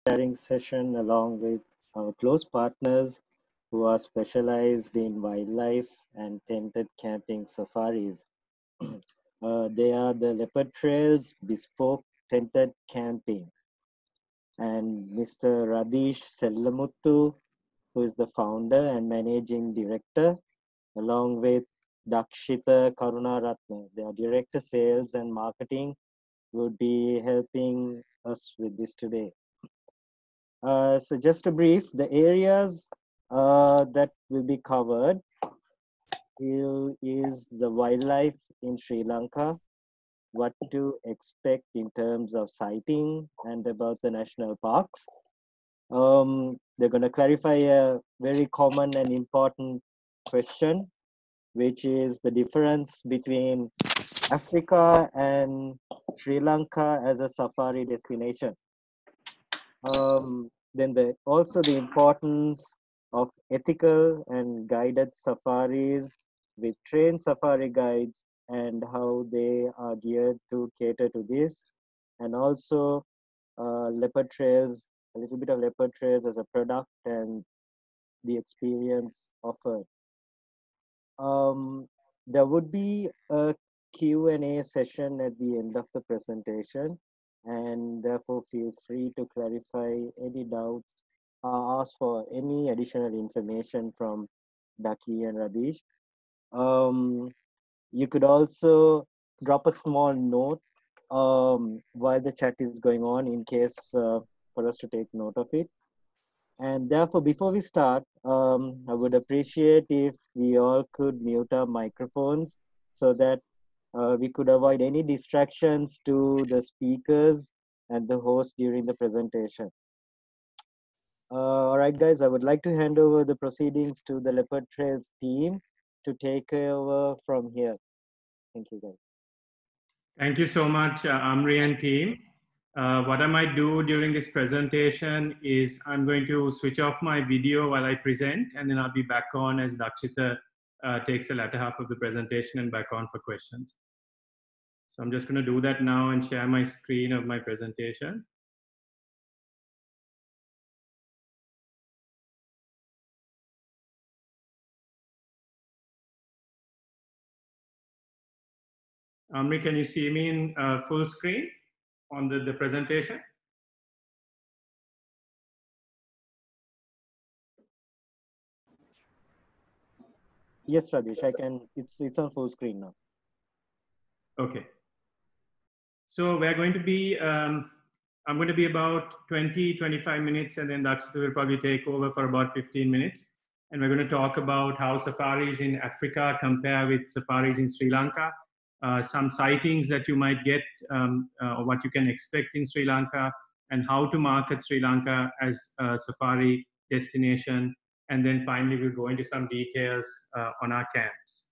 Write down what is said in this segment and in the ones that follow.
sharing session along with our close partners who are specialized in wildlife and tented camping safaris. They are the Leopard Trails Bespoke Tented Camping and Mr. Radish Sellamuthu, who is the founder and managing director, along with Dakshita Karunaratne, their director sales and marketing, would be helping us with this today. So just a brief, the areas that will be covered is the wildlife in Sri Lanka, what to expect in terms of sighting and about the national parks. They're going to clarify a very common and important question, which is the difference between Africa and Sri Lanka as a safari destination. Then also the importance of ethical and guided safaris with trained safari guides and how they are geared to cater to this, and also leopard trails, a little bit of leopard trails as a product and the experience offered. There would be a Q&A session at the end of the presentation, and therefore feel free to clarify any doubts or ask for any additional information from Daki and Radish. You could also drop a small note while the chat is going on in case for us to take note of it. And therefore, before we start, I would appreciate if we all could mute our microphones so that we could avoid any distractions to the speakers and the host during the presentation. All right, guys, I would like to hand over the proceedings to the Leopard Trails team to take over from here. Thank you, guys. Thank you so much, Amri and team. What I might do during this presentation is I'm going to switch off my video while I present, and then I'll be back on as Dakshita takes the latter half of the presentation and back on for questions. So I'm just going to do that now and share my screen of my presentation. Amri, can you see me in full screen on the presentation? Yes, Radish, I can. It's on full screen now. Okay. So we're going to be, I'm going to be about 20-25 minutes, and then Dakshita will probably take over for about 15 minutes. And we're going to talk about how safaris in Africa compare with safaris in Sri Lanka, some sightings that you might get or what you can expect in Sri Lanka, and how to market Sri Lanka as a safari destination. And then finally, we'll go into some details on our camps.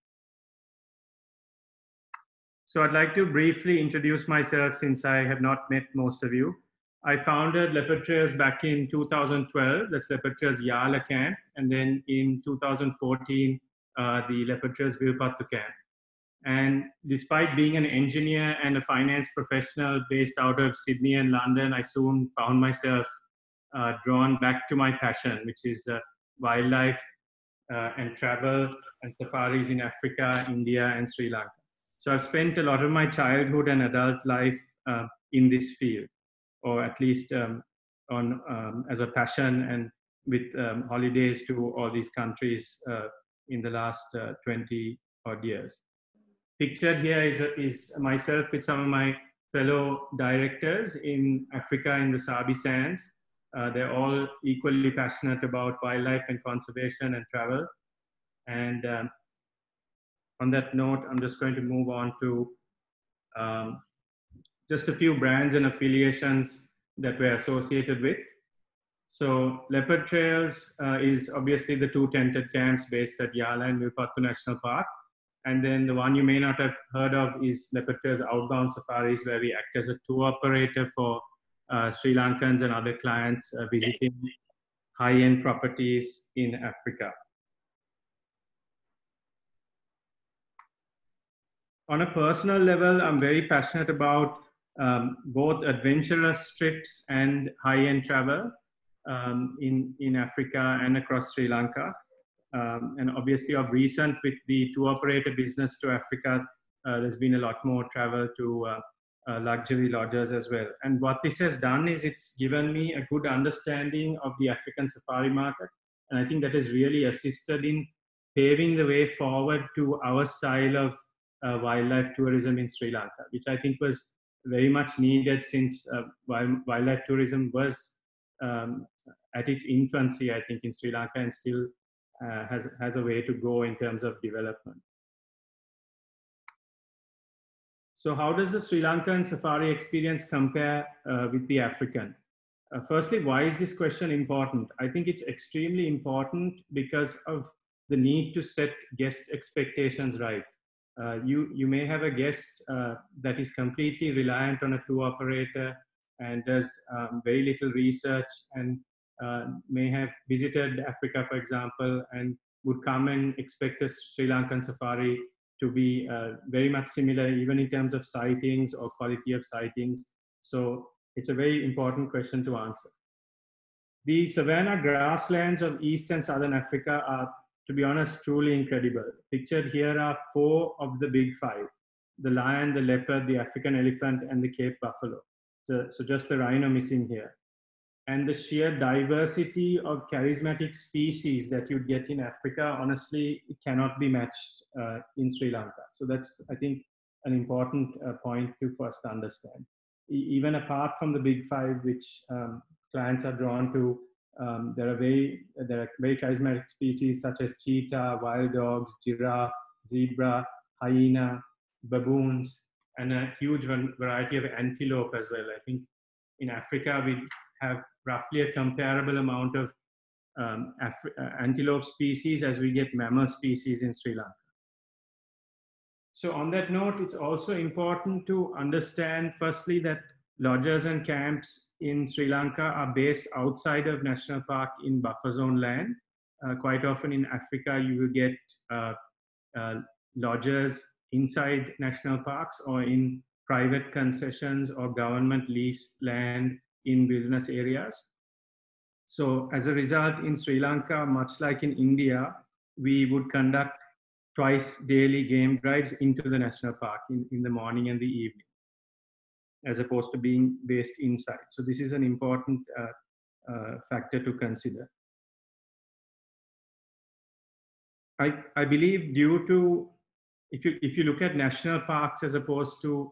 So I'd like to briefly introduce myself since I have not met most of you. I founded Leopard Trails back in 2012. That's Leopard Trails Yala Camp. And then in 2014, the Leopard Trails Vilpattu Camp. And despite being an engineer and a finance professional based out of Sydney and London, I soon found myself drawn back to my passion, which is wildlife and travel and safaris in Africa, India, and Sri Lanka. So I've spent a lot of my childhood and adult life in this field, or at least as a passion, and with holidays to all these countries in the last 20 odd years. Pictured here is myself with some of my fellow directors in Africa in the Sabi Sands. They're all equally passionate about wildlife and conservation and travel. And on that note, I'm just going to move on to just a few brands and affiliations that we're associated with. So Leopard Trails is obviously the two tented camps based at Yala and Vilpattu National Park. And then the one you may not have heard of is Leopard Trails Outbound Safaris, where we act as a tour operator for Sri Lankans and other clients visiting high-end properties in Africa. On a personal level, I'm very passionate about both adventurous trips and high-end travel in Africa and across Sri Lanka. And obviously of recent with the tour operator business to Africa, there's been a lot more travel to luxury lodges as well. And what this has done is it's given me a good understanding of the African safari market. And I think that has really assisted in paving the way forward to our style of wildlife tourism in Sri Lanka, which I think was very much needed since wildlife tourism was at its infancy, I think, in Sri Lanka, and still has a way to go in terms of development. So how does the Sri Lankan safari experience compare with the African? Firstly, why is this question important? I think it's extremely important because of the need to set guest expectations right. You may have a guest that is completely reliant on a tour operator and does very little research and may have visited Africa, for example, and would come and expect a Sri Lankan safari to be very much similar, even in terms of sightings or quality of sightings. So it's a very important question to answer. The savanna grasslands of East and Southern Africa are, to be honest, truly incredible. Pictured here are 4 of the big 5: the lion, the leopard, the African elephant, and the Cape buffalo. So just the rhino missing here. And the sheer diversity of charismatic species that you get in Africa, honestly, it cannot be matched in Sri Lanka. So that's, I think, an important point to first understand. Even apart from the big 5, which clients are drawn to, there are very charismatic species such as cheetah, wild dogs, giraffe, zebra, hyena, baboons, and a huge variety of antelope as well. I think in Africa, we have roughly a comparable amount of antelope species as we get mammal species in Sri Lanka. So on that note, it's also important to understand, firstly, that lodges and camps in Sri Lanka are based outside of national park in buffer zone land. Quite often in Africa, you will get lodges inside national parks or in private concessions or government lease land in wilderness areas. So as a result, in Sri Lanka, much like in India, we would conduct twice daily game drives into the national park in the morning and the evening, as opposed to being based inside. So this is an important factor to consider. I believe due to, if you look at national parks as opposed to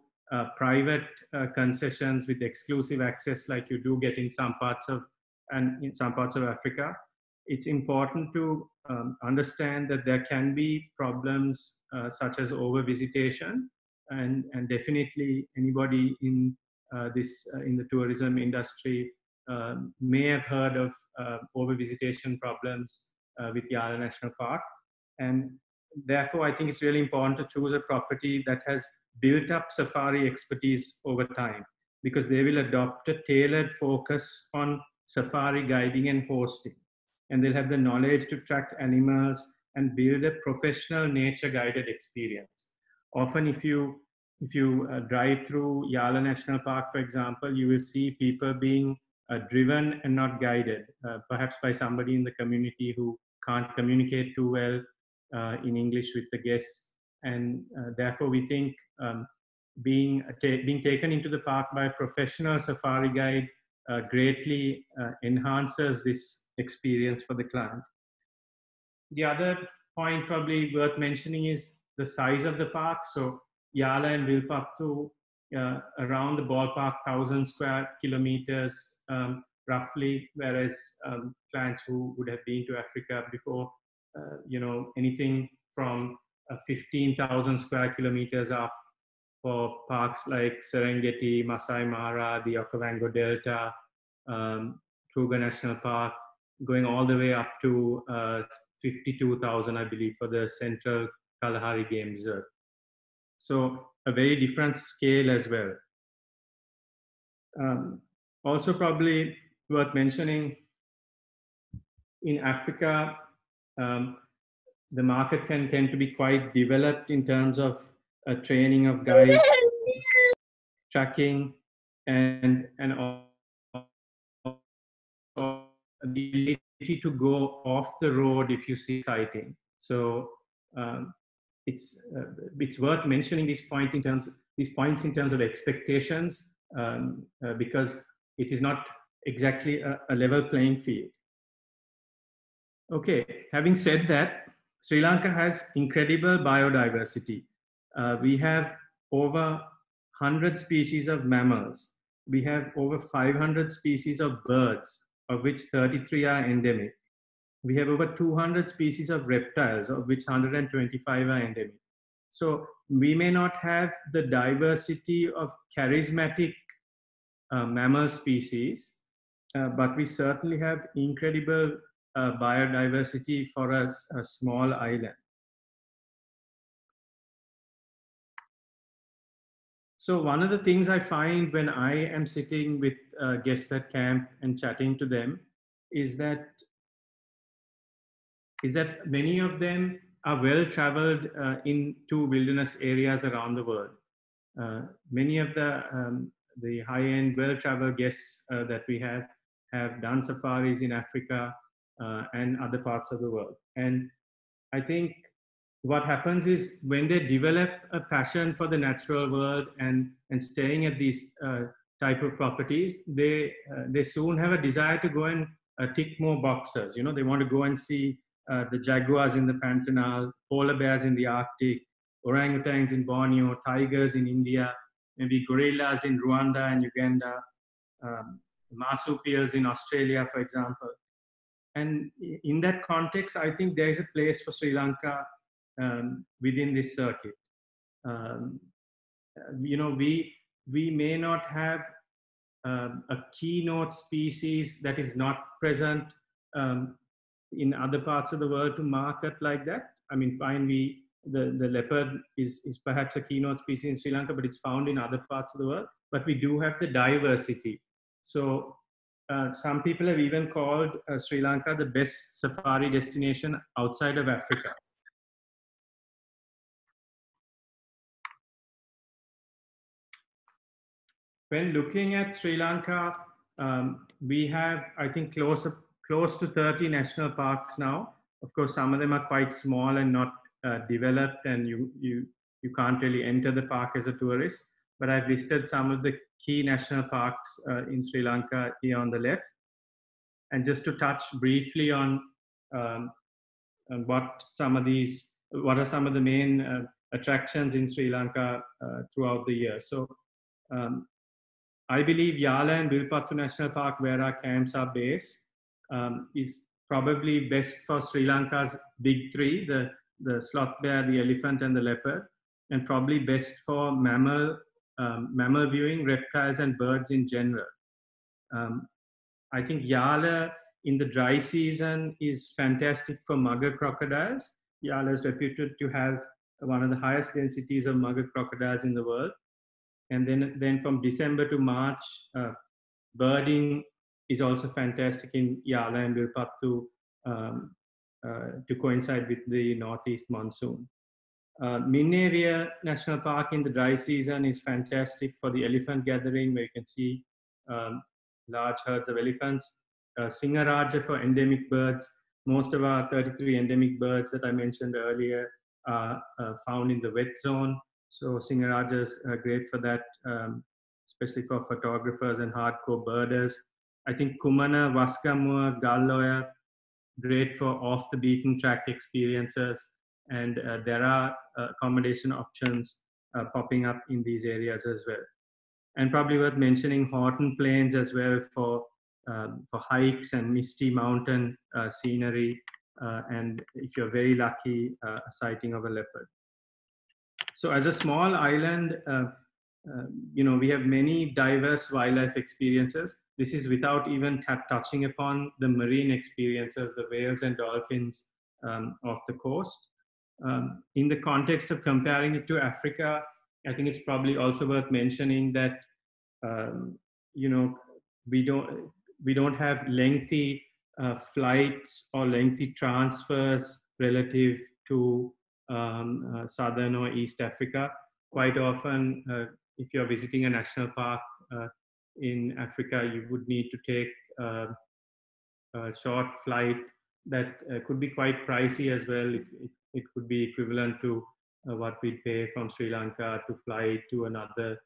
private concessions with exclusive access like you do get in some parts of Africa, it's important to understand that there can be problems such as over-visitation, and definitely anybody in in the tourism industry may have heard of over-visitation problems with Yala National Park. And therefore, I think it's really important to choose a property that has built up safari expertise over time, because they will adopt a tailored focus on safari guiding and hosting. And they'll have the knowledge to track animals and build a professional nature guided experience. Often if you drive through Yala National Park, for example, you will see people being driven and not guided, perhaps by somebody in the community who can't communicate too well in English with the guests. And therefore we think being taken into the park by a professional safari guide greatly enhances this experience for the client. The other point probably worth mentioning is the size of the park. So Yala and Vilpattu, around the ballpark 1,000 square kilometers roughly, whereas clients who would have been to Africa before, anything from 15,000 square kilometers up for parks like Serengeti, Masai Mara, the Okavango Delta, Kruger National Park, going all the way up to 52,000, I believe, for the Central Kalahari Game Reserve. So a very different scale as well. Also probably worth mentioning, in Africa, the market can tend to be quite developed in terms of training of guides, tracking, and also the ability to go off the road if you see sighting. So um, it's worth mentioning these points in terms of expectations, because it is not exactly a level playing field. Okay, having said that, Sri Lanka has incredible biodiversity. We have over 100 species of mammals. We have over 500 species of birds, of which 33 are endemic. We have over 200 species of reptiles, of which 125 are endemic. So we may not have the diversity of charismatic mammal species, but we certainly have incredible biodiversity for a small island. So one of the things I find when I am sitting with guests at camp and chatting to them is that many of them are well traveled into wilderness areas around the world. Many of the high-end, well-traveled guests that we have done safaris in Africa and other parts of the world. And I think what happens is when they develop a passion for the natural world and staying at these type of properties, they soon have a desire to go and tick more boxes. You know, they want to go and see the jaguars in the Pantanal, polar bears in the Arctic, orangutans in Borneo, tigers in India, maybe gorillas in Rwanda and Uganda, marsupials in Australia, for example. And in that context, I think there is a place for Sri Lanka within this circuit. You know, we may not have a keynote species that is not present in other parts of the world to market like that. I mean, fine, the leopard is perhaps a keynote species in Sri Lanka, but it's found in other parts of the world. But we do have the diversity. So some people have even called Sri Lanka the best safari destination outside of Africa. When looking at Sri Lanka, we have, I think, close to 30 national parks now. Of course, some of them are quite small and not developed, and you can't really enter the park as a tourist. But I've listed some of the key national parks in Sri Lanka here on the left. And just to touch briefly on what are some of the main attractions in Sri Lanka throughout the year. So I believe Yala and Vilpattu National Park, where our camps are based, is probably best for Sri Lanka's big three, the sloth bear, the elephant, and the leopard, and probably best for mammal viewing, reptiles, and birds in general. I think Yala in the dry season is fantastic for mugger crocodiles. Yala is reputed to have one of the highest densities of mugger crocodiles in the world. And then from December to March, birding is also fantastic in Yala and Vilpattu to coincide with the northeast monsoon. Minneria National Park in the dry season is fantastic for the elephant gathering, where you can see large herds of elephants. Singaraja for endemic birds. Most of our 33 endemic birds that I mentioned earlier are found in the wet zone. So Singaraja is great for that, especially for photographers and hardcore birders. I think Kumana, Waskamua, Galloya, great for off the beaten track experiences. And there are accommodation options popping up in these areas as well. And probably worth mentioning Horton Plains as well for hikes and misty mountain scenery. And if you're very lucky, a sighting of a leopard. So as a small island, you know, we have many diverse wildlife experiences. This is without even touching upon the marine experiences, the whales and dolphins off the coast. In the context of comparing it to Africa, I think it's probably also worth mentioning that, you know, we don't have lengthy flights or lengthy transfers relative to Southern or East Africa. Quite often, if you're visiting a national park in Africa, you would need to take a short flight that could be quite pricey as well. It could be equivalent to what we pay from Sri Lanka to fly to another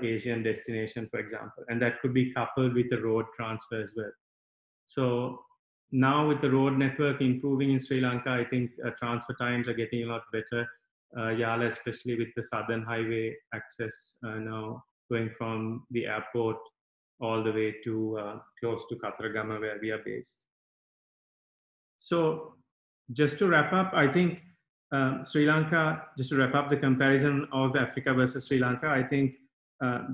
Asian destination, for example. And that could be coupled with a road transfer as well. So now with the road network improving in Sri Lanka, I think transfer times are getting a lot better. Yala, especially with the southern highway access now going from the airport all the way to close to Kataragama, where we are based. So just to wrap up, I think Sri Lanka, just to wrap up the comparison of Africa versus Sri Lanka, I think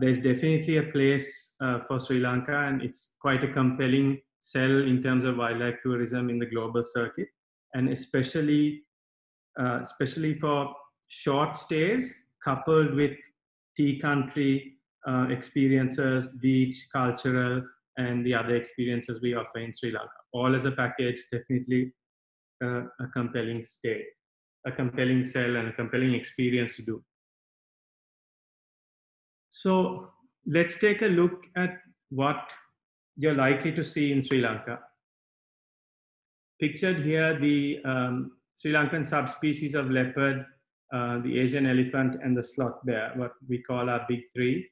there's definitely a place for Sri Lanka, and it's quite a compelling sell in terms of wildlife tourism in the global circuit, and especially for short stays coupled with tea country experiences, beach, cultural, and the other experiences we offer in Sri Lanka. All as a package, definitely a compelling stay, a compelling sell, and a compelling experience to do. So let's take a look at what you're likely to see in Sri Lanka. Pictured here, the Sri Lankan subspecies of leopard, the Asian elephant, and the sloth bear, what we call our big three.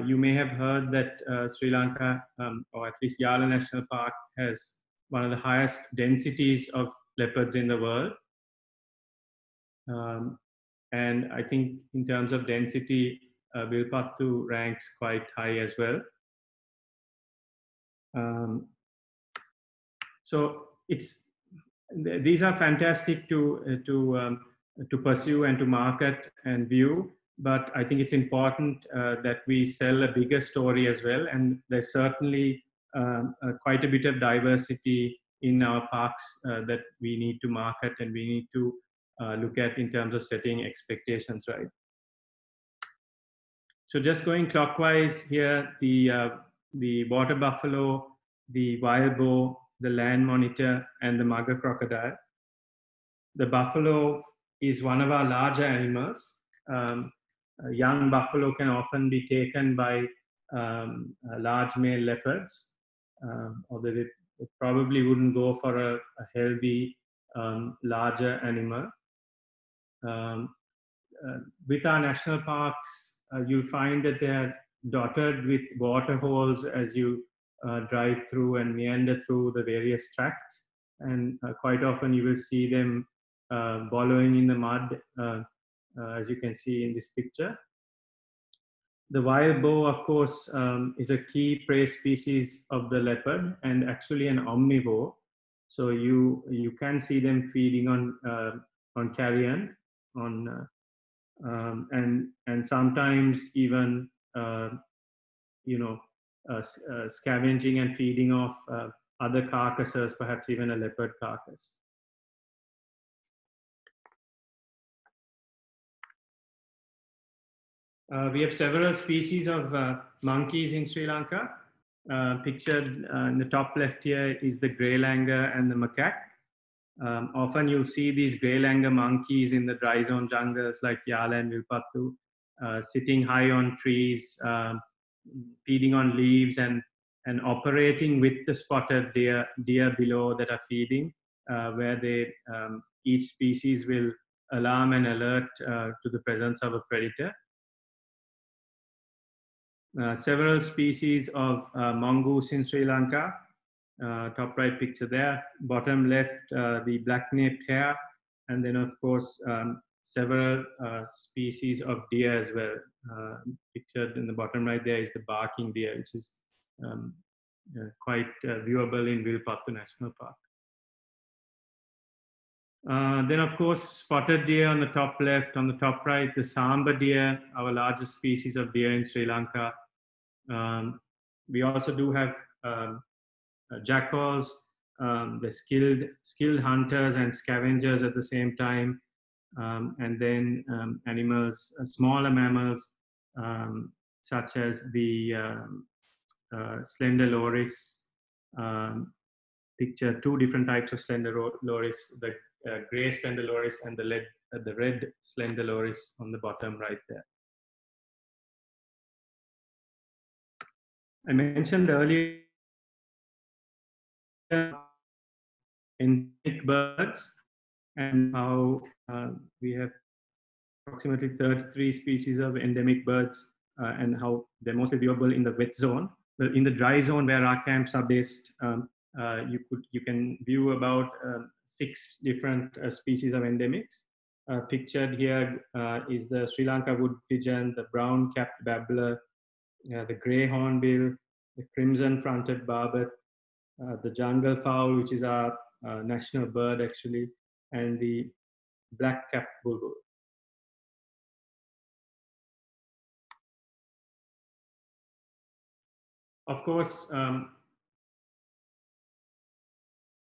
You may have heard that Sri Lanka, or at least Yala National Park, has one of the highest densities of leopards in the world. And I think in terms of density, Vilpattu ranks quite high as well. So these are fantastic to pursue and to market and view, but I think it's important that we sell a bigger story as well. And there's certainly quite a bit of diversity in our parks that we need to market and we need to look at in terms of setting expectations, right? So just going clockwise here, the water buffalo, the wild boar, the land monitor, and the mugger crocodile. The buffalo is one of our larger animals. A young buffalo can often be taken by large male leopards, although they probably wouldn't go for a healthy, larger animal. With our national parks, you'll find that they're dotted with water holes as you drive through and meander through the various tracts. And quite often you will see them wallowing in the mud, as you can see in this picture. The wild boar, of course, is a key prey species of the leopard and actually an omnivore. So you can see them feeding on carrion, and sometimes even scavenging and feeding off other carcasses, perhaps even a leopard carcass. We have several species of monkeys in Sri Lanka. Pictured in the top left here is the grey langur and the macaque. Often you'll see these grey langur monkeys in the dry zone jungles like Yala and Vilpattu, sitting high on trees, feeding on leaves and operating with the spotted deer below that are feeding, where each species will alarm and alert to the presence of a predator. Several species of mongoose in Sri Lanka. Top right picture there. Bottom left, the black-naped hare. And then, of course, several species of deer as well. Pictured in the bottom right there is the barking deer, which is quite viewable in Vilpattu National Park. Then, of course, spotted deer on the top left. On the top right, the samba deer, our largest species of deer in Sri Lanka. We also do have jackals, the skilled hunters and scavengers at the same time, and then animals, smaller mammals, such as the slender loris. Picture two different types of slender loris, the gray slender loris and the red slender loris on the bottom right there. I mentioned earlier endemic birds and how we have approximately 33 species of endemic birds and how they're mostly viewable in the wet zone. But in the dry zone where our camps are based, you can view about 6 different species of endemics. Pictured here is the Sri Lanka wood pigeon, the brown-capped babbler, the grey hornbill, the crimson-fronted barbet, the jungle fowl, which is our national bird actually, and the black-capped bulbul. Of course,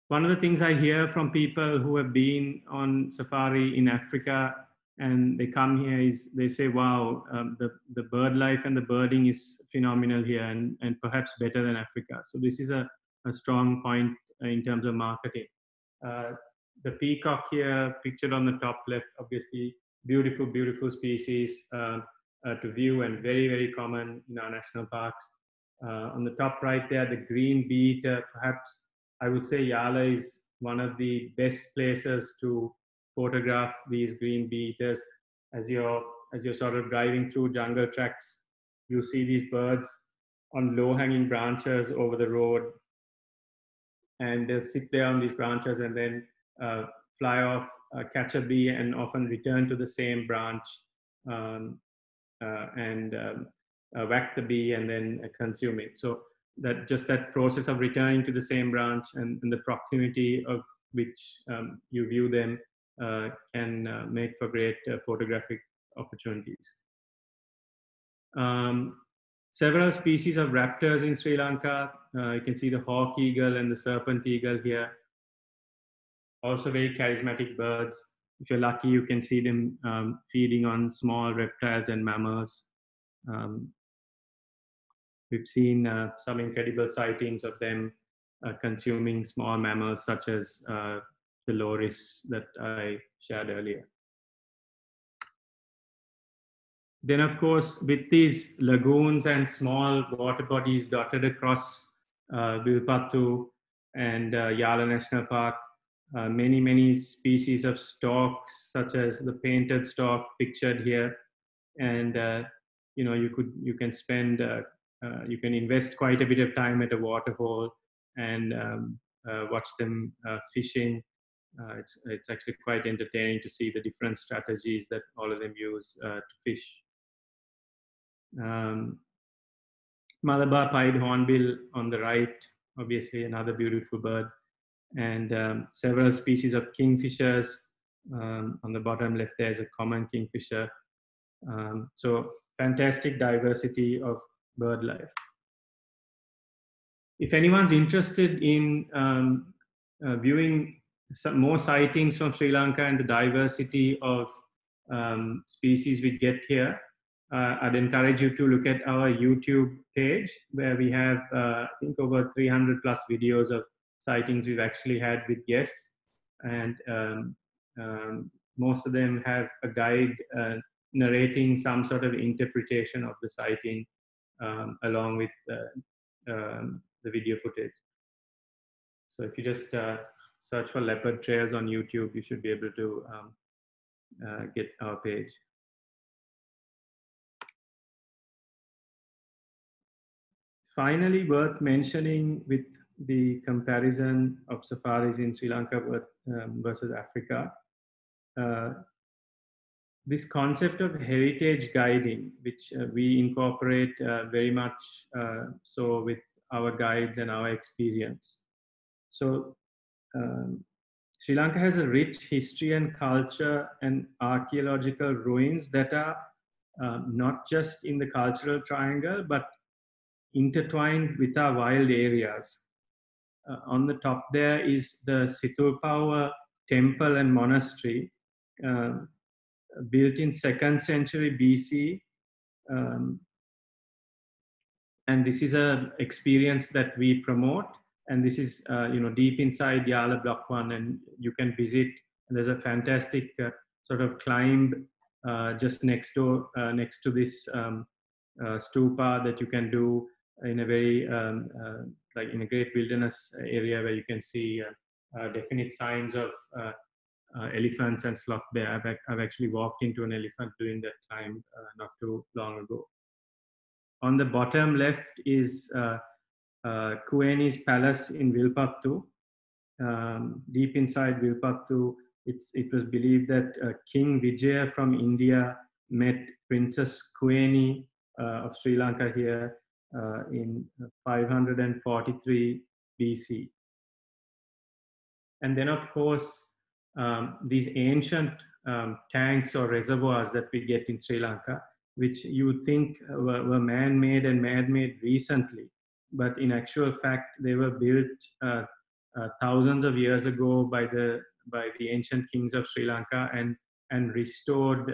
one of the things I hear from people who have been on safari in Africa and they come here is they say, wow, the bird life and the birding is phenomenal here and perhaps better than Africa. So this is a strong point in terms of marketing. Uh, the peacock here pictured on the top left, obviously beautiful, beautiful species to view and very, very common in our national parks. On the top right there, the green bee-eater, perhaps I would say Yala is one of the best places to photograph these green bee-eaters. As you're sort of driving through jungle tracks, you see these birds on low-hanging branches over the road, and they'll sit there on these branches and then uh, fly off, catch a bee, and often return to the same branch um, and whack the bee and then consume it. So that process of returning to the same branch and the proximity of which you view them can make for great photographic opportunities. Um, Several species of raptors in Sri Lanka. You can see the hawk eagle and the serpent eagle here. Also very charismatic birds. If you're lucky, you can see them feeding on small reptiles and mammals. Um, we've seen some incredible sightings of them consuming small mammals such as the loris that I shared earlier. Then, of course, with these lagoons and small water bodies dotted across Vilpattu and Yala National Park, many species of storks, such as the painted stork pictured here, and you can spend you can invest quite a bit of time at a waterhole and watch them fishing. It's actually quite entertaining to see the different strategies that all of them use to fish. Um, Malabar pied hornbill on the right, obviously another beautiful bird, and several species of kingfishers. On the bottom left, there's a common kingfisher. So fantastic diversity of bird life. If anyone's interested in viewing some more sightings from Sri Lanka and the diversity of species we get here, I'd encourage you to look at our YouTube page where we have, I think, over 300 plus videos of sightings we've actually had with guests. And most of them have a guide narrating some sort of interpretation of the sighting along with the video footage. So if you just search for Leopard Trails on YouTube, you should be able to get our page. Finally, worth mentioning with the comparison of safaris in Sri Lanka versus Africa, this concept of heritage guiding, which we incorporate very much so with our guides and our experience. So Sri Lanka has a rich history and culture and archaeological ruins that are not just in the cultural triangle, but intertwined with our wild areas. On the top there is the Situlpawa temple and monastery, built in 2nd century BC. And this is an experience that we promote. And this is, deep inside Yala Block 1, and you can visit. There's a fantastic sort of climb just next to this stupa that you can do. in a very like in a great wilderness area where you can see definite signs of elephants and sloth bear. I've actually walked into an elephant during that climb not too long ago. On the bottom left is Kueni's palace in Vilpattu. Deep inside Vilpattu, it was believed that King Vijaya from India met Princess Kueni of Sri Lanka here in 543 BC. And then, of course, these ancient tanks or reservoirs that we get in Sri Lanka, which you would think were man-made and man-made recently, but in actual fact, they were built thousands of years ago by the ancient kings of Sri Lanka and restored,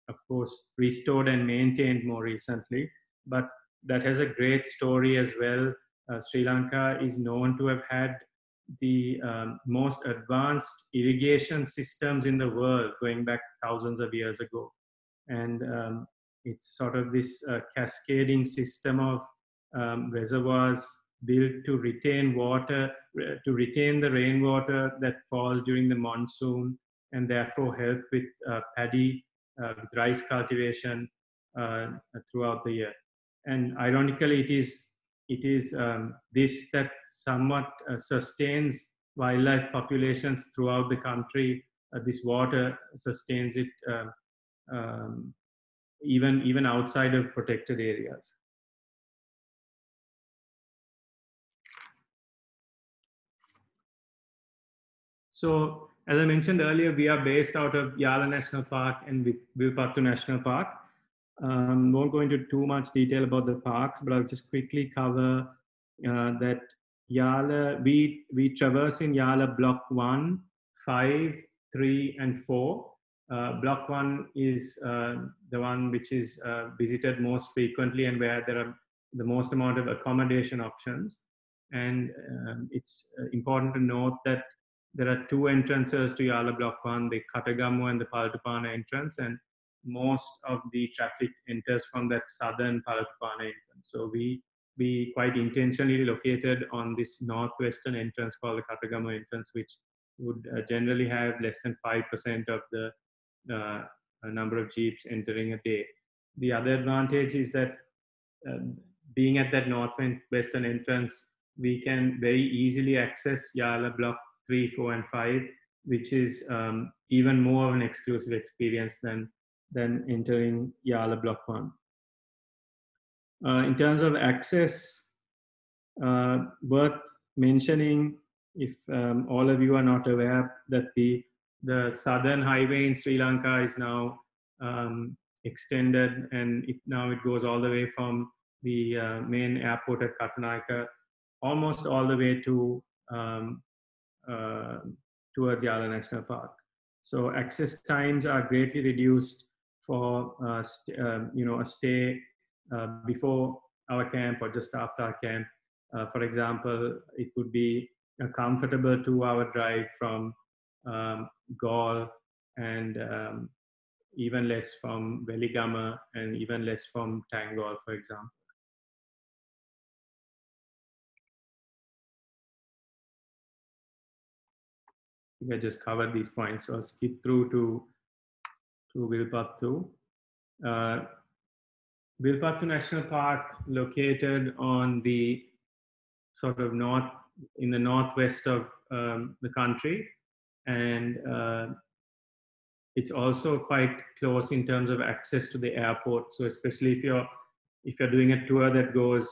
of course, restored and maintained more recently. But that has a great story as well. Sri Lanka is known to have had the most advanced irrigation systems in the world going back thousands of years ago. And it's sort of this cascading system of reservoirs built to retain water, to retain the rainwater that falls during the monsoon, and therefore help with paddy, with rice cultivation throughout the year. And ironically, it is this that somewhat sustains wildlife populations throughout the country. This water sustains it even outside of protected areas. So, as I mentioned earlier, we are based out of Yala National Park and Vilpattu National Park. Won't go into too much detail about the parks, but I'll just quickly cover that Yala, we traverse in Yala Block 1, 5, 3, and 4. Block 1 is the one which is visited most frequently and where there are the most amount of accommodation options. And it's important to note that there are two entrances to Yala Block 1, the Katagamu and the Palatupana entrance, and most of the traffic enters from that southern Palatupana entrance. So we quite intentionally located on this northwestern entrance called the Katagamu entrance, which would generally have less than 5% of the number of jeeps entering a day. The other advantage is that being at that northwestern entrance, we can very easily access Yala Block 3, 4, and 5, which is even more of an exclusive experience than entering Yala Block 1. In terms of access, worth mentioning, if all of you are not aware, that the southern highway in Sri Lanka is now extended, and now it goes all the way from the main airport at Katunayaka almost all the way to towards Yala National Park. So access times are greatly reduced for a stay before our camp or just after our camp. For example, it would be a comfortable 2-hour drive from Galle, and even less from Veligama, and even less from Tangol, for example. I just covered these points, so I'll skip through to Vilpattu. Vilpattu National Park, located on the sort of in the northwest of the country, and it's also quite close in terms of access to the airport. So especially if you're doing a tour that goes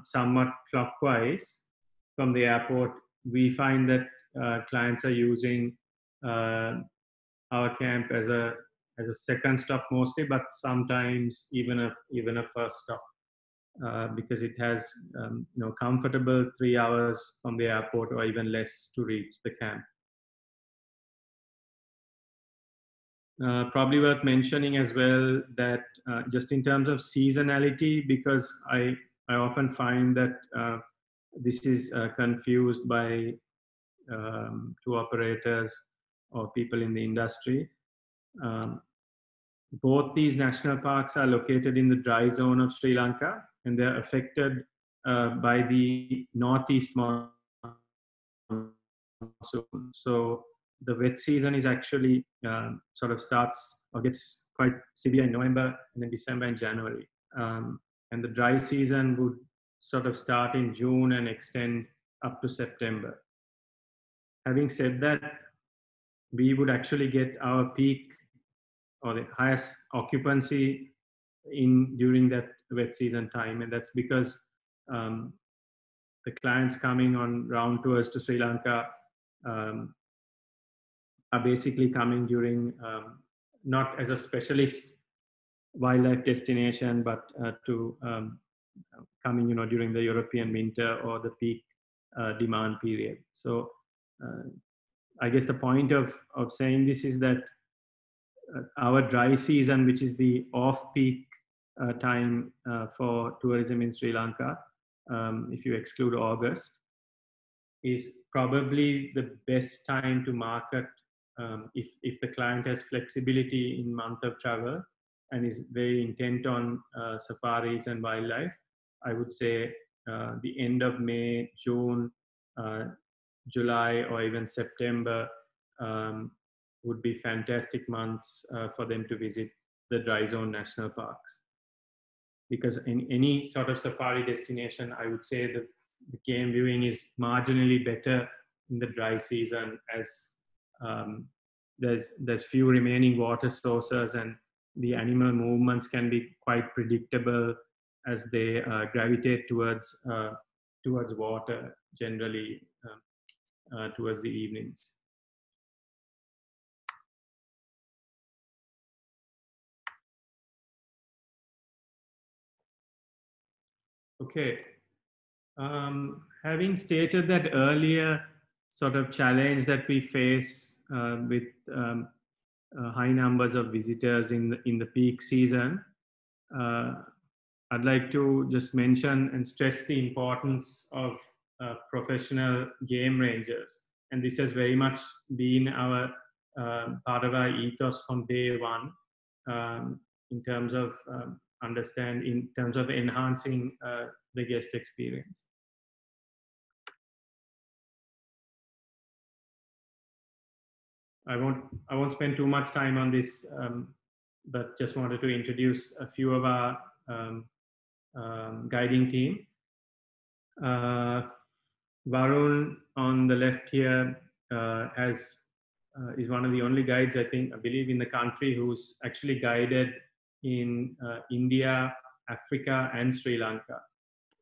somewhat clockwise from the airport, we find that clients are using our camp as a second stop mostly, but sometimes even a first stop, because it has comfortable 3 hours from the airport or even less to reach the camp. Probably worth mentioning as well that just in terms of seasonality, because I often find that this is confused by tour operators or people in the industry. Both these national parks are located in the dry zone of Sri Lanka, and they're affected by the northeast monsoon. So the wet season is actually sort of starts or gets quite severe in November and then December and January. And the dry season would sort of start in June and extend up to September. Having said that, we would actually get our peak or the highest occupancy in during that wet season time, and that's because the clients coming on round tours to Sri Lanka um, are basically coming during not as a specialist wildlife destination, but to coming, during the European winter or the peak demand period. So I guess the point of saying this is that our dry season, which is the off-peak time for tourism in Sri Lanka, if you exclude August, is probably the best time to market if the client has flexibility in month of travel and is very intent on safaris and wildlife. I would say the end of May, June, July, or even September would be fantastic months for them to visit the dry zone national parks. Because in any sort of safari destination, I would say that the game viewing is marginally better in the dry season, as there's few remaining water sources and the animal movements can be quite predictable as they gravitate towards water, generally towards the evenings. Okay. Having stated that earlier sort of challenge that we face with high numbers of visitors in the peak season, I'd like to just mention and stress the importance of professional game rangers. And this has very much been our part of our ethos from day one, in terms of in terms of enhancing the guest experience. I won't spend too much time on this, but just wanted to introduce a few of our guiding team. Varun on the left here is one of the only guides, I believe, in the country who's actually guided in India, Africa, and Sri Lanka.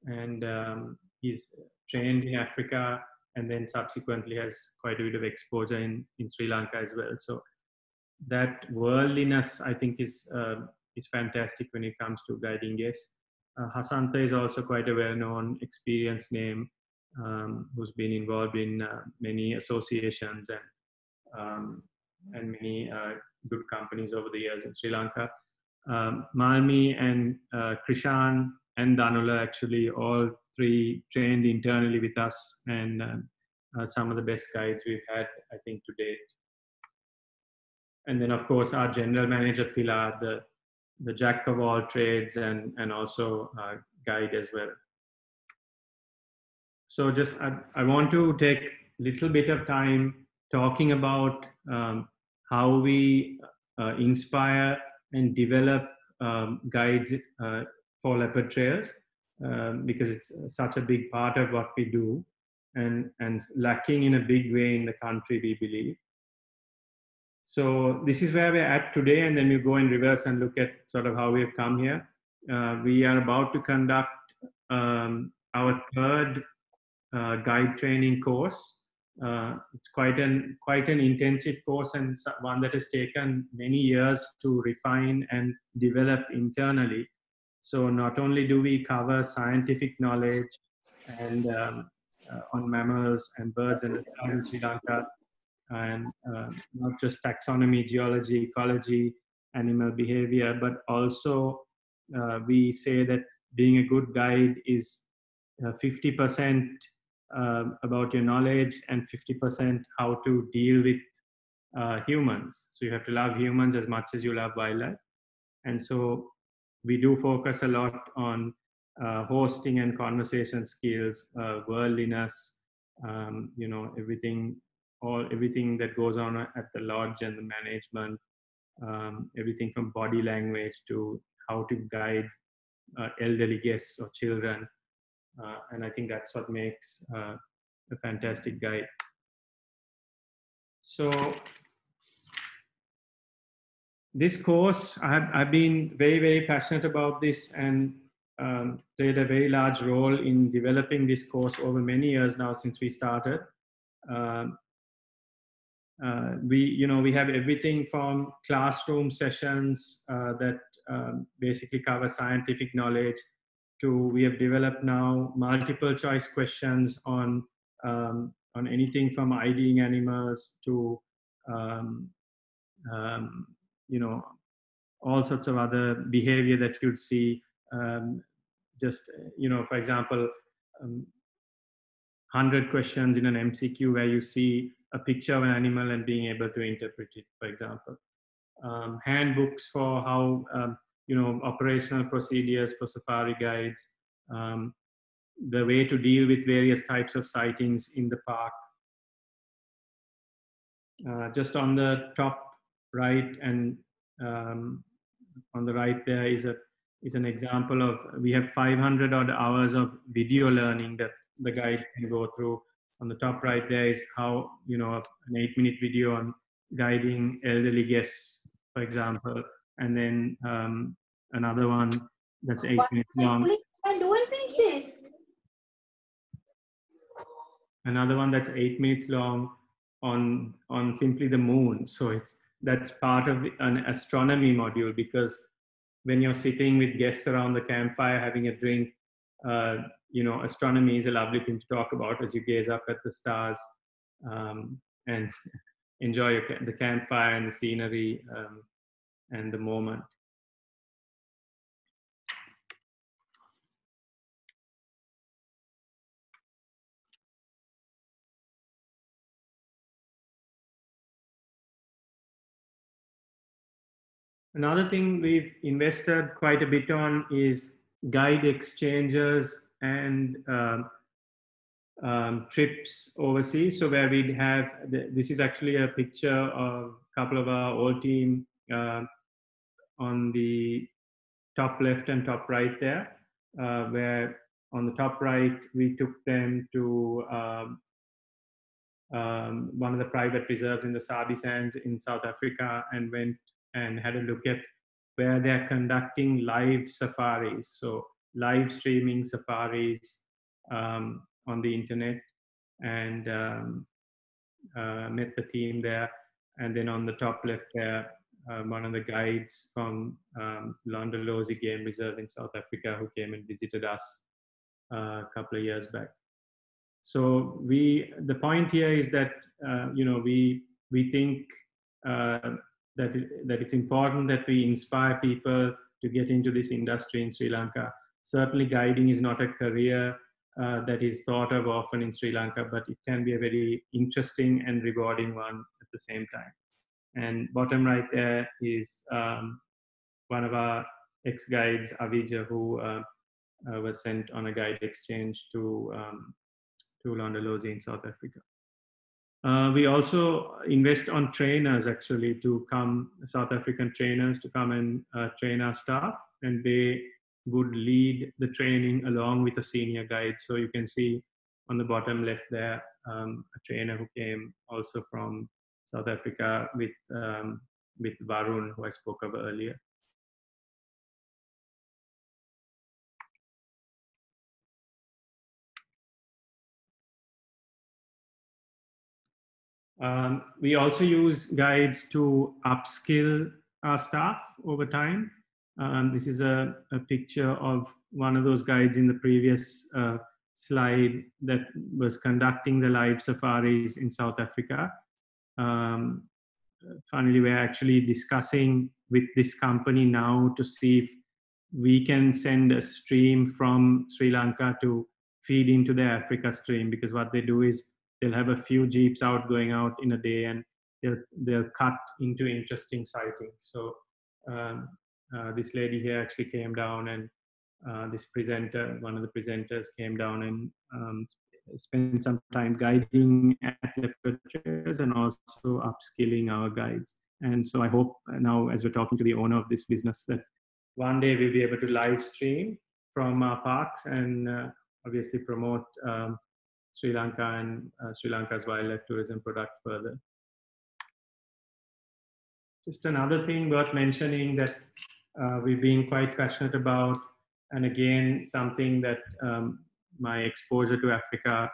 And he's trained in Africa and then subsequently has quite a bit of exposure in Sri Lanka as well. So that worldliness, I think, is fantastic when it comes to guiding guests. Hasanta is also quite a well-known, experienced name, who's been involved in many associations and many good companies over the years in Sri Lanka. Malmi and Krishan and Danula, actually all three trained internally with us, and some of the best guides we've had, I think, to date. And then, of course, our general manager, Pilar, the jack of all trades and also guide as well. So just, I want to take a little bit of time talking about how we inspire and develop guides for Leopard Trails, because it's such a big part of what we do and lacking in a big way in the country, we believe. So this is where we're at today, and then we go in reverse and look at sort of how we've come here. We are about to conduct our third guide training course. It's quite an intensive course, and one that has taken many years to refine and develop internally. So not only do we cover scientific knowledge and on mammals and birds and in Sri Lanka, and not just taxonomy, geology, ecology, animal behavior, but also we say that being a good guide is 50% about your knowledge and 50% how to deal with humans. So you have to love humans as much as you love wildlife. And so we do focus a lot on hosting and conversation skills, worldliness, everything that goes on at the lodge and the management, everything from body language to how to guide elderly guests or children. And I think that's what makes a fantastic guide. So this course, I've been very, very passionate about this and played a very large role in developing this course over many years now since we started. We have everything from classroom sessions that basically cover scientific knowledge to we have developed now multiple choice questions on anything from IDing animals to all sorts of other behavior that you'd see. For example, 100 questions in an MCQ where you see a picture of an animal and being able to interpret it, for example. Handbooks for how, operational procedures for safari guides, the way to deal with various types of sightings in the park. Just on the top right and on the right there is an example of, we have 500 odd hours of video learning that the guide can go through. On the top right there is how, an 8-minute video on guiding elderly guests, for example. And then another one that's 8 minutes long. Another one that's 8 minutes long on simply the moon. So that's part of an astronomy module, because when you're sitting with guests around the campfire having a drink, astronomy is a lovely thing to talk about as you gaze up at the stars and enjoy the campfire and the scenery and the moment. Another thing we've invested quite a bit on is guide exchanges and trips overseas. So where we'd have, this is actually a picture of a couple of our old team on the top left and top right there, where on the top right, we took them to one of the private reserves in the Sabi Sands in South Africa and went and had a look at where they're conducting live safaris. So live streaming safaris on the internet, and met the team there. And then on the top left there, one of the guides from Londolozi Game Reserve in South Africa who came and visited us a couple of years back. So the point here is that we think that it's important that we inspire people to get into this industry in Sri Lanka. Certainly, guiding is not a career that is thought of often in Sri Lanka, but it can be a very interesting and rewarding one at the same time. And bottom right there is one of our ex-guides, Avija, who was sent on a guide exchange to Londolozi in South Africa. We also invest on trainers, actually, to come, South African trainers, to come and train our staff, and they would lead the training along with a senior guide. So you can see on the bottom left there, a trainer who came also from South Africa with Varun, who I spoke of earlier. We also use guides to upskill our staff over time. This is a picture of one of those guides in the previous slide that was conducting the live safaris in South Africa. Funnily, we're actually discussing with this company now to see if we can send a stream from Sri Lanka to feed into the Africa stream, because what they do is they'll have a few jeeps out going out in a day, and they'll cut into interesting sightings. So this lady here actually came down and this presenter, one of the presenters, came down and spent some time guiding at Leopard Trails and also upskilling our guides. And so I hope now, as we're talking to the owner of this business, that one day we'll be able to live stream from our parks and obviously promote Sri Lanka and Sri Lanka's wildlife tourism product further. Just another thing worth mentioning that we've been quite passionate about, and again, something that my exposure to Africa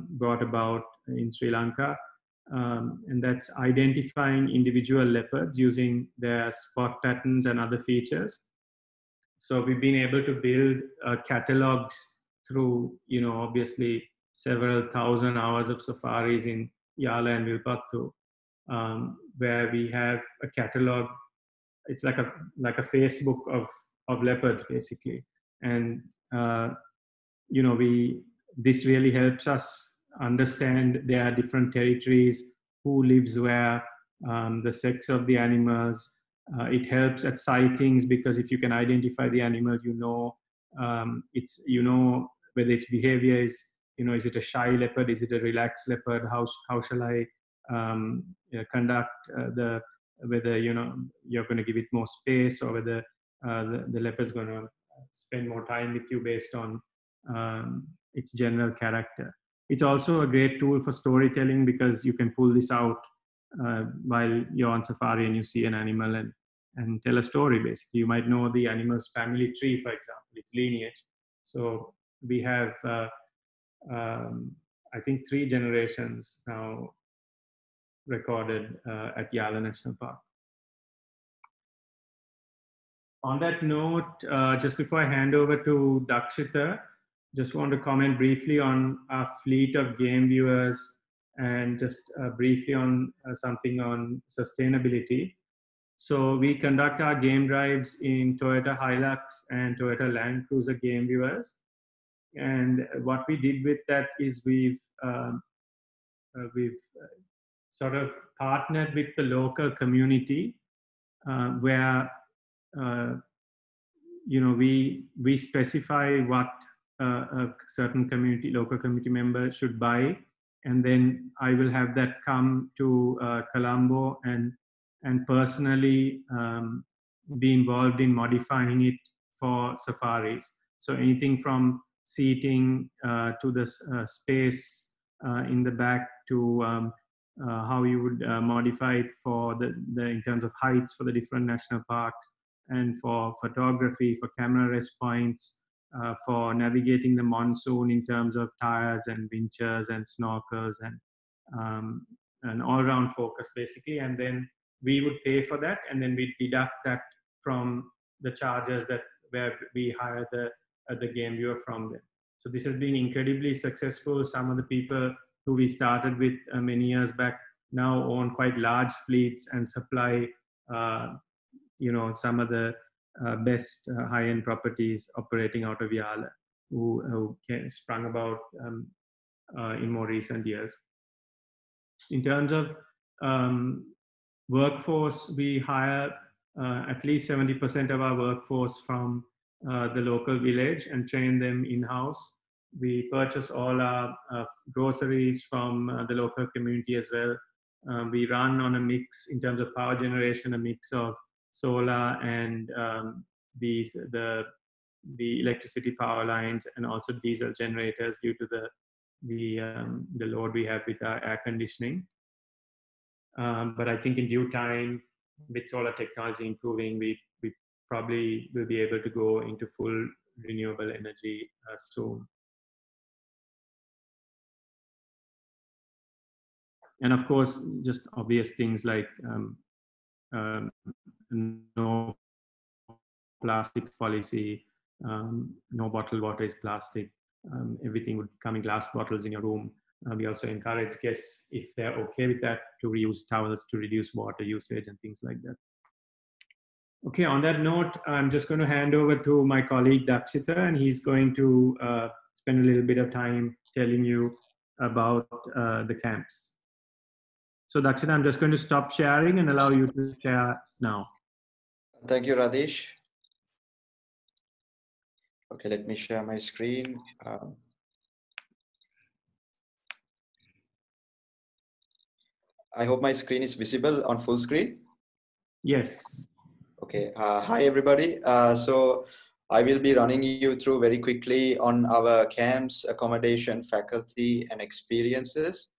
brought about in Sri Lanka, and that's identifying individual leopards using their spot patterns and other features. So we've been able to build catalogs through, obviously several thousand hours of safaris in Yala and Vilpattu, where we have a catalog. It's like a Facebook of leopards basically, and this really helps us understand their different territories, who lives where, the sex of the animals. It helps at sightings because if you can identify the animal, whether its behavior is, is it a shy leopard, is it a relaxed leopard, how shall I conduct whether you're going to give it more space, or whether the leopard's going to spend more time with you based on its general character. It's also a great tool for storytelling because you can pull this out while you're on safari and you see an animal and tell a story. Basically, you might know the animal's family tree, for example, its lineage. So we have, I think, 3 generations now recorded at Yala National Park. On that note, just before I hand over to Dakshita, just want to comment briefly on our fleet of game viewers and just briefly on something on sustainability. So we conduct our game drives in Toyota Hilux and Toyota Land Cruiser game viewers. And what we did with that is we've sort of partnered with the local community where we specify what a certain local community member should buy, and then I will have that come to Colombo and personally be involved in modifying it for safaris. So anything from seating to the space in the back to how you would modify it for the in terms of heights for the different national parks, and for photography, for camera rest points, for navigating the monsoon in terms of tires and winchers and snorkels and an all-round focus basically. And then we would pay for that, and then we deduct that from the charges where we hire the game viewer from them. So this has been incredibly successful. Some of the people who we started with many years back now own quite large fleets and supply some of the best high-end properties operating out of Yala, who sprung about in more recent years. In terms of workforce, we hire at least 70% of our workforce from the local village and train them in-house. We purchase all our groceries from the local community as well. We run on a mix in terms of power generation, a mix of solar and the electricity power lines, and also diesel generators due to the load we have with our air conditioning. But I think in due time, with solar technology improving, we probably will be able to go into full renewable energy soon. And of course, just obvious things like no plastics policy, no bottled water is plastic. Everything would come in glass bottles in your room. We also encourage guests, if they're okay with that, to reuse towels to reduce water usage and things like that. Okay, on that note, I'm just going to hand over to my colleague Dakshita, and he's going to spend a little bit of time telling you about the camps. So Dakshita, I'm just going to stop sharing and allow you to share now. Thank you, Radesh. Okay, let me share my screen. I hope my screen is visible on full screen. Yes. Okay, hi everybody. So I will be running you through very quickly on our camps, accommodation, faculty, and experiences.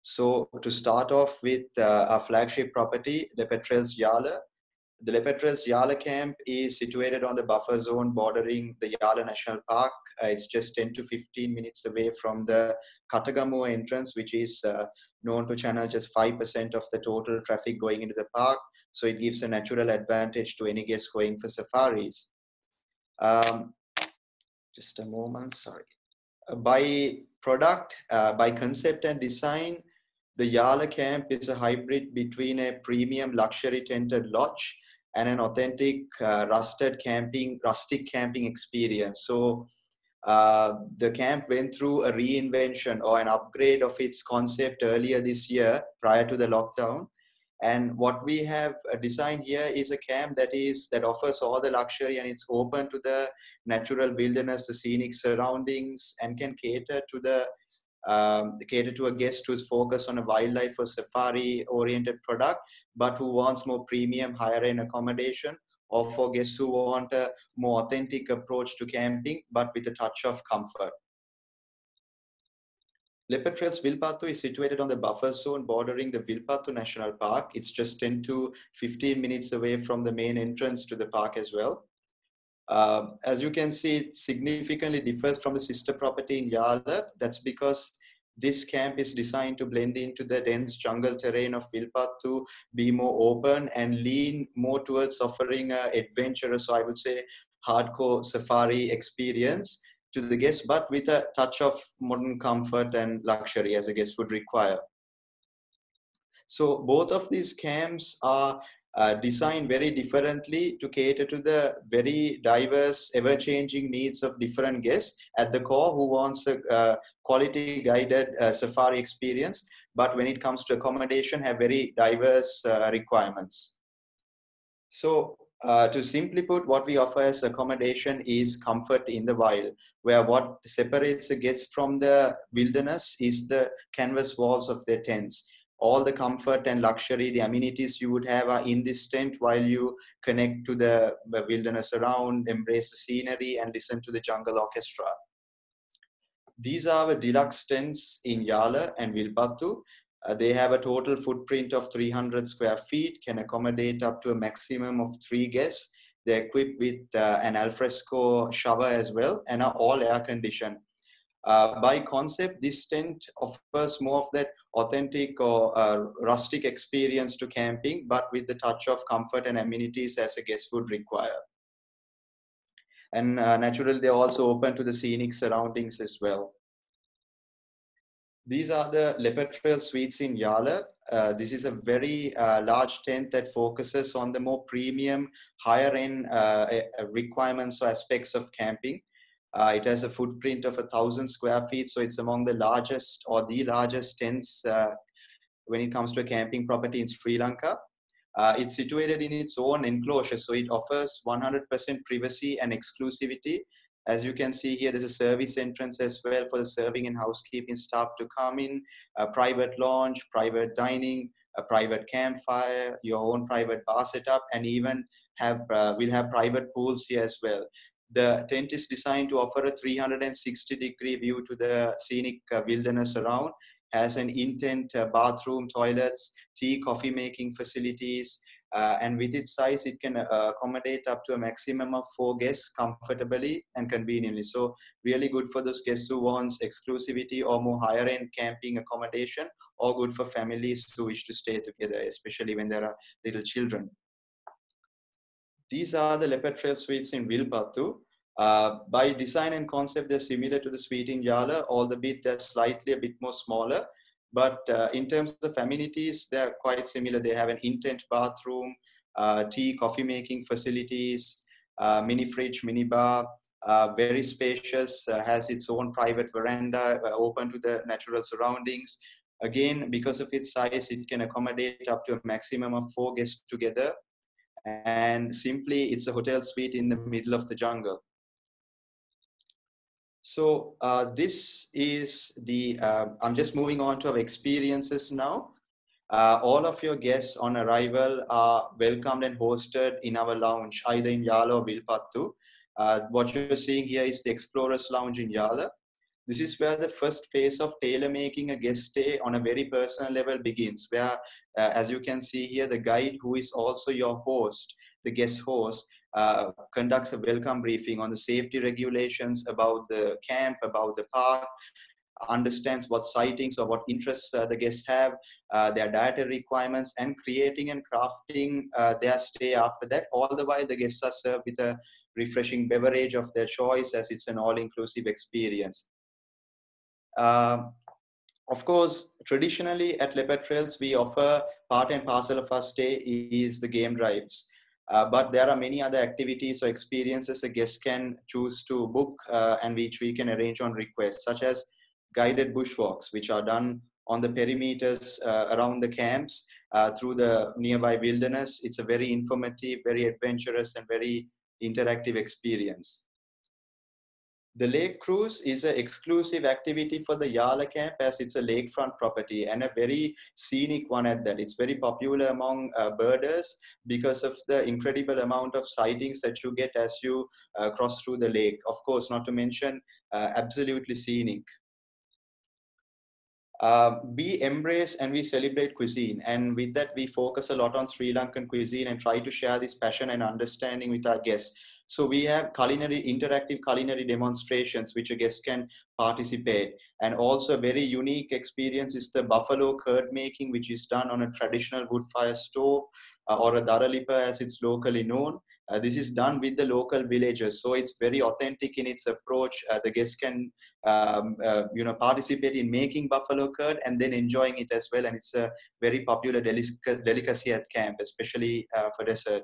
So to start off with our flagship property, Leopard Trails Yala. The Leopard Trails Yala camp is situated on the buffer zone bordering the Yala National Park. It's just 10 to 15 minutes away from the Katagamua entrance, which is known to channel just 5% of the total traffic going into the park. So it gives a natural advantage to any guest going for safaris. Just a moment, sorry. By product, by concept and design, the Yala camp is a hybrid between a premium luxury tented lodge and an authentic rustic camping experience. So the camp went through a reinvention or an upgrade of its concept earlier this year prior to the lockdown. And what we have designed here is a camp that offers all the luxury, and it's open to the natural wilderness, the scenic surroundings, and can cater to a guest who's focused on a wildlife or safari oriented product, but who wants more premium, higher end accommodation, or for guests who want a more authentic approach to camping, but with a touch of comfort. Leopard Trails Vilpattu is situated on the buffer zone bordering the Vilpattu National Park. It's just 10 to 15 minutes away from the main entrance to the park as well. As you can see, it significantly differs from the sister property in Yala. That's because this camp is designed to blend into the dense jungle terrain of Vilpattu, be more open and lean more towards offering an adventurous, so I would say hardcore safari experience to the guests, but with a touch of modern comfort and luxury as a guest would require. So both of these camps are designed very differently to cater to the very diverse, ever-changing needs of different guests at the core who wants a quality guided safari experience, but when it comes to accommodation have very diverse requirements. So to simply put, what we offer as accommodation is comfort in the wild, where what separates the guests from the wilderness is the canvas walls of their tents. All the comfort and luxury, the amenities you would have are in this tent while you connect to the wilderness around, embrace the scenery, and listen to the jungle orchestra. These are the deluxe tents in Yala and Vilpattu. They have a total footprint of 300 square feet, can accommodate up to a maximum of 3 guests. They're equipped with an alfresco shower as well and are all air conditioned. By concept, this tent offers more of that authentic or rustic experience to camping, but with the touch of comfort and amenities as a guest would require. And naturally, they're also open to the scenic surroundings as well. These are the Leopard Trail suites in Yala. This is a very large tent that focuses on the more premium, higher end requirements or aspects of camping. It has a footprint of 1,000 square feet, so it's among the largest or the largest tents when it comes to a camping property in Sri Lanka. It's situated in its own enclosure, so it offers 100% privacy and exclusivity. As you can see here, there's a service entrance as well for the serving and housekeeping staff to come in, a private lounge, private dining, a private campfire, your own private bar setup, and even we'll have private pools here as well. The tent is designed to offer a 360-degree view to the scenic wilderness around, has an in-tent bathroom, toilets, tea, coffee making facilities, and with its size, it can accommodate up to a maximum of 4 guests comfortably and conveniently. So really good for those guests who want exclusivity or more higher end camping accommodation, or good for families who wish to stay together, especially when there are little children. These are the Leopard Trail suites in Vilpattu. By design and concept, they're similar to the suite in Yala, albeit they're slightly a bit more smaller. But in terms of amenities, they're quite similar. They have an in-tent bathroom, tea, coffee making facilities, mini fridge, mini bar, very spacious, has its own private veranda, open to the natural surroundings. Again, because of its size, it can accommodate up to a maximum of 4 guests together. And simply, it's a hotel suite in the middle of the jungle. So this is the, I'm just moving on to our experiences now. All of your guests on arrival are welcomed and hosted in our lounge, either in Yala or Vilpattu. What you're seeing here is the Explorers Lounge in Yala. This is where the first phase of tailor making a guest stay on a very personal level begins, where, as you can see here, the guide, who is also your host, the guest host, conducts a welcome briefing on the safety regulations about the camp, about the park, understands what sightings or what interests the guests have, their dietary requirements, and creating and crafting their stay after that. All the while, the guests are served with a refreshing beverage of their choice, as it's an all-inclusive experience. Of course, traditionally at Leopard Trails, we offer part and parcel of our stay is the game drives. But there are many other activities or experiences a guest can choose to book and which we can arrange on request, such as guided bushwalks, which are done on the perimeters around the camps through the nearby wilderness. It's a very informative, very adventurous, and very interactive experience. The lake cruise is an exclusive activity for the Yala camp, as it's a lakefront property and a very scenic one at that. It's very popular among birders because of the incredible amount of sightings that you get as you cross through the lake. Of course, not to mention absolutely scenic. We embrace and we celebrate cuisine, and with that we focus a lot on Sri Lankan cuisine and try to share this passion and understanding with our guests. So we have interactive culinary demonstrations which a guest can participate, and also a very unique experience is the buffalo curd making, which is done on a traditional wood fire stove or a daralipa as it's locally known. This is done with the local villagers, so it's very authentic in its approach. The guests can participate in making buffalo curd and then enjoying it as well, and it's a very popular delicacy at camp, especially for dessert.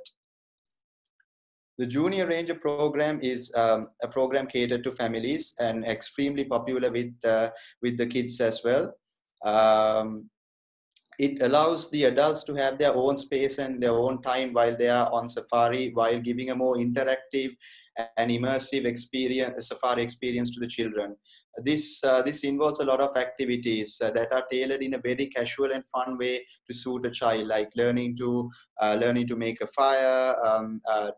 The Junior Ranger program is a program catered to families and extremely popular with the kids as well. It allows the adults to have their own space and their own time while they are on safari, while giving a more interactive and immersive experience, safari experience to the children. This involves a lot of activities that are tailored in a very casual and fun way to suit a child, like learning to make a fire,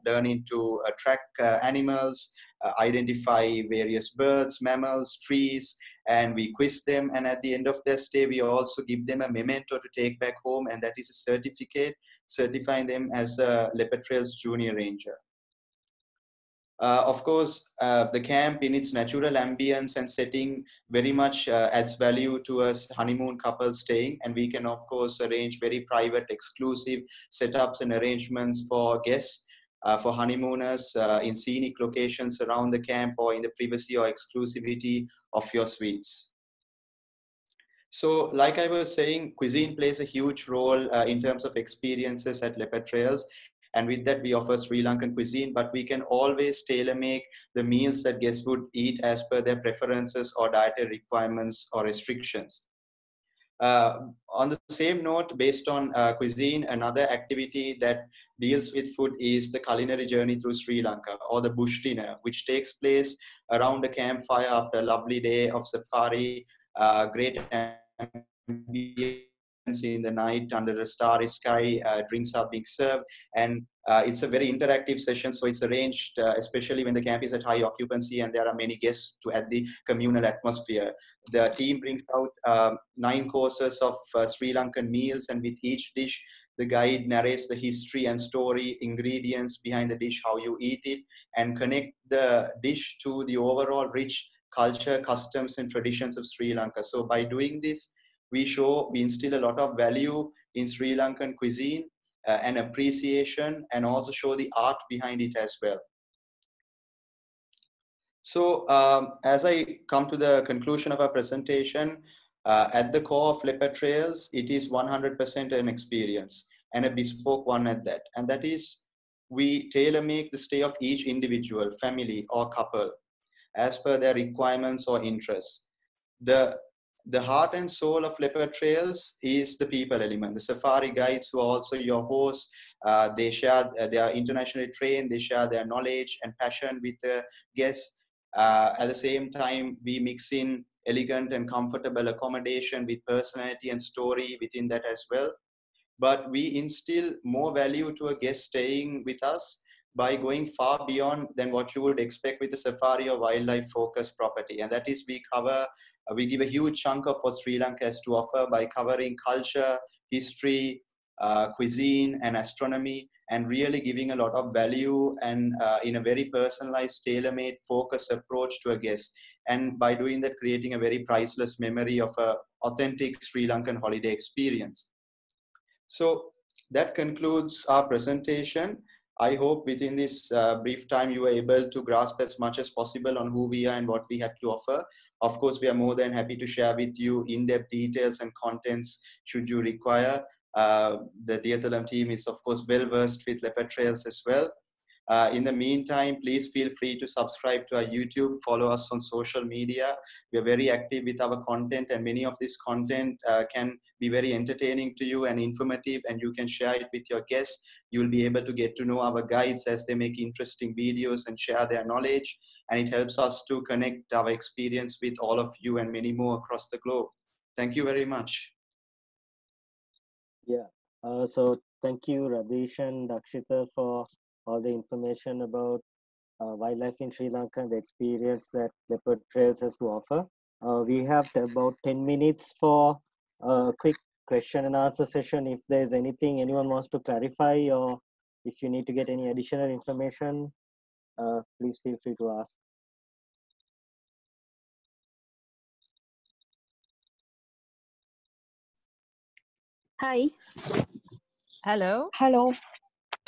learning to track animals, identify various birds, mammals, trees, and we quiz them. And at the end of their stay, we also give them a memento to take back home, and that is a certificate certifying them as a Leopard Trails Junior Ranger. Of course, the camp in its natural ambience and setting very much adds value to us honeymoon couples staying, and we can of course arrange very private, exclusive setups and arrangements for guests, for honeymooners in scenic locations around the camp or in the privacy or exclusivity of your suites. So like I was saying, cuisine plays a huge role in terms of experiences at Leopard Trails. And with that, we offer Sri Lankan cuisine, but we can always tailor make the meals that guests would eat as per their preferences or dietary requirements or restrictions. On the same note, based on cuisine, another activity that deals with food is the culinary journey through Sri Lanka, or the bush dinner, which takes place around a campfire after a lovely day of safari, great ambience in the night under a starry sky, drinks are being served, and it's a very interactive session. So it's arranged, especially when the camp is at high occupancy and there are many guests to add the communal atmosphere. The team brings out 9 courses of Sri Lankan meals, and with each dish, the guide narrates the history and story, ingredients behind the dish, how you eat it, and connect the dish to the overall rich culture, customs, and traditions of Sri Lanka. So by doing this, we instill a lot of value in Sri Lankan cuisine and appreciation, and also show the art behind it as well. So as I come to the conclusion of our presentation, at the core of Leopard Trails, it is 100% an experience, and a bespoke one at that. And that is, we tailor make the stay of each individual, family, or couple as per their requirements or interests. The heart and soul of Leopard Trails is the people element. The safari guides, who are also your hosts, they are internationally trained, they share their knowledge and passion with the guests. At the same time, we mix in elegant and comfortable accommodation with personality and story within that as well. But we instill more value to a guest staying with us by going far beyond than what you would expect with a safari or wildlife focused property. And that is, we give a huge chunk of what Sri Lanka has to offer by covering culture, history, cuisine, and astronomy, and really giving a lot of value and in a very personalized, tailor-made, focused approach to a guest. And by doing that, creating a very priceless memory of an authentic Sri Lankan holiday experience. So that concludes our presentation. I hope within this brief time you were able to grasp as much as possible on who we are and what we have to offer. Of course, we are more than happy to share with you in-depth details and contents should you require. The Diethelm team is, of course, well-versed with Leopard Trails as well. In the meantime, please feel free to subscribe to our YouTube, follow us on social media. We are very active with our content, and many of this content can be very entertaining to you and informative, and you can share it with your guests. You'll be able to get to know our guides as they make interesting videos and share their knowledge, and it helps us to connect our experience with all of you and many more across the globe. Thank you very much. Yeah, so thank you, Radesh and Dakshita, for all the information about wildlife in Sri Lanka and the experience that Leopard Trails has to offer. We have about 10 minutes for a quick question and answer session. If there's anything anyone wants to clarify, or if you need to get any additional information, please feel free to ask. Hi. Hello. Hello.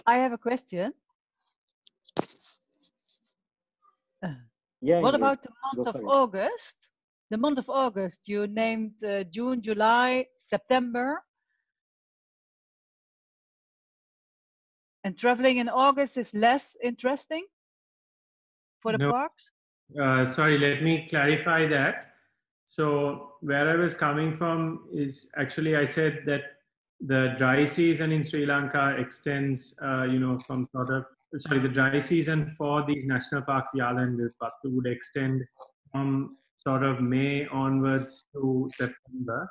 I have a question. Yeah, What Ingrid, about the go month of for it. August? The month of August, you named June, July, September. And traveling in August is less interesting for the No. parks? Sorry, let me clarify that. So where I was coming from is actually I said that the dry season in Sri Lanka extends, from the dry season for these national parks, Yala and Vilpattu, would extend from sort of May onwards to September,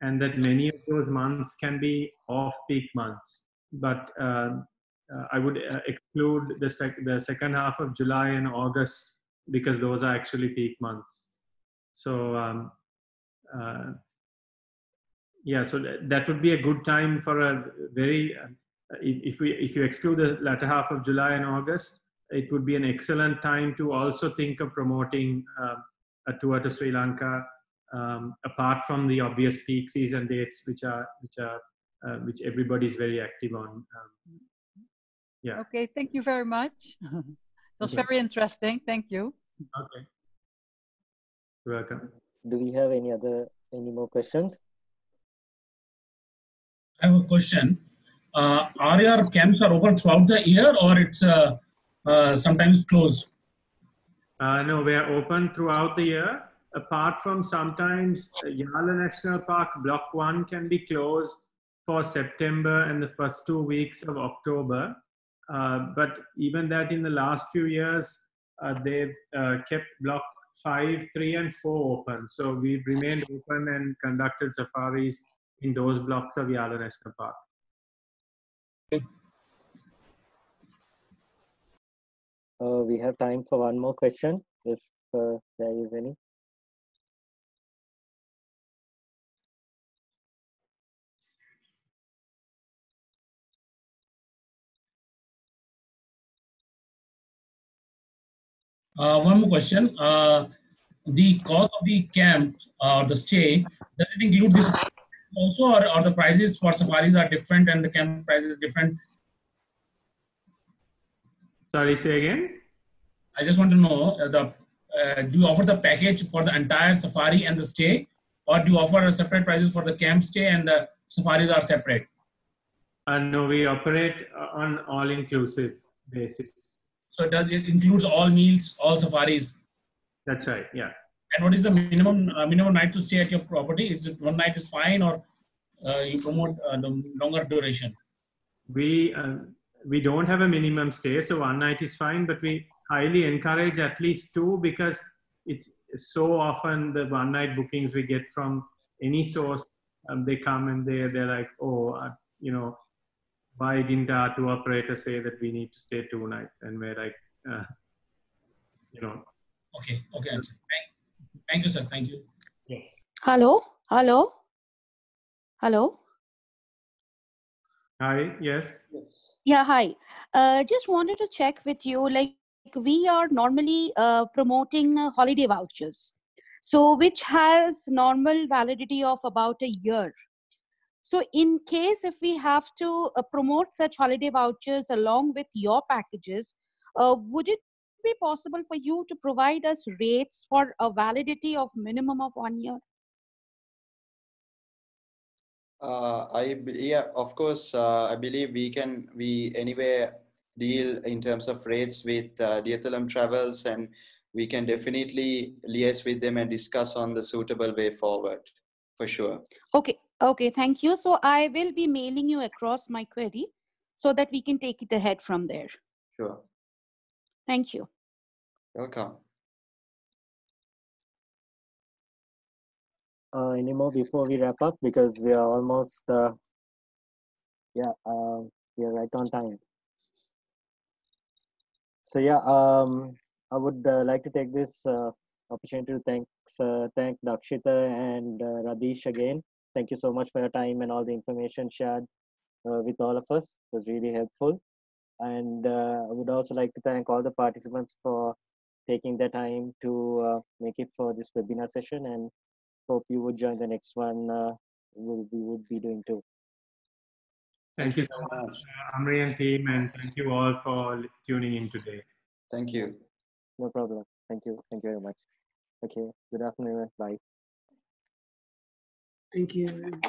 and that many of those months can be off-peak months. But I would exclude the second half of July and August because those are actually peak months. So yeah, so that would be a good time for a very, if you exclude the latter half of July and August, it would be an excellent time to also think of promoting a tour to Sri Lanka, apart from the obvious peak season dates, which which everybody's very active on. Yeah. Okay, thank you very much. It was Okay. very interesting. Thank you. Okay. You're welcome. Do we have any more questions? I have a question. Are your camps are open throughout the year, or it's sometimes closed? No, we are open throughout the year. Apart from sometimes Yala National Park Block 1 can be closed for September and the first 2 weeks of October. But even that in the last few years, they've kept Block 5, 3, and 4 open. So we've remained open and conducted safaris in those blocks of Yala National Park. We have time for one more question, if there is any. One more question. The cost of the camp or the stay, does it include this also, or the prices for safaris are different and the camp price is different? Sorry, say again? I just want to know, do you offer the package for the entire safari and the stay, or do you offer separate prices for the camp stay and the safaris are separate? No, we operate on all-inclusive basis. So it includes all meals, all safaris? That's right, yeah. And what is the minimum night to stay at your property? Is it one night is fine, or you promote the longer duration? We don't have a minimum stay, so one night is fine, but we highly encourage at least 2, because it's so often the one night bookings we get from any source, they come and they're like, oh, why didn't our tour operator say that we need to stay 2 nights? And we're like, Okay, okay, Anshul. Thank you, sir. Thank you. Yeah. Hello, hello, hello. Hi, yes. Yeah, hi. Just wanted to check with you, like we are normally promoting holiday vouchers, so which has normal validity of about a year. So in case if we have to promote such holiday vouchers along with your packages, would it be possible for you to provide us rates for a validity of minimum of 1 year? Yeah, of course. I believe we anyway deal in terms of rates with Diethelm Travels, and we can definitely liaise with them and discuss on the suitable way forward, for sure. Okay, thank you. So I will be mailing you across my query so that we can take it ahead from there. Sure. Thank you. Welcome. Any more before we wrap up, because we are almost we are right on time. So I would like to take this opportunity to thank Dakshita and Radish again. Thank you so much for your time and all the information shared with all of us. It was really helpful. And I would also like to thank all the participants for taking the time to make it for this webinar session, and hope you would join the next one we would be doing too. Thank you so much, Amri and team, and thank you all for tuning in today. Thank you. No problem. Thank you. Thank you very much. Okay. Good afternoon. Bye. Thank you.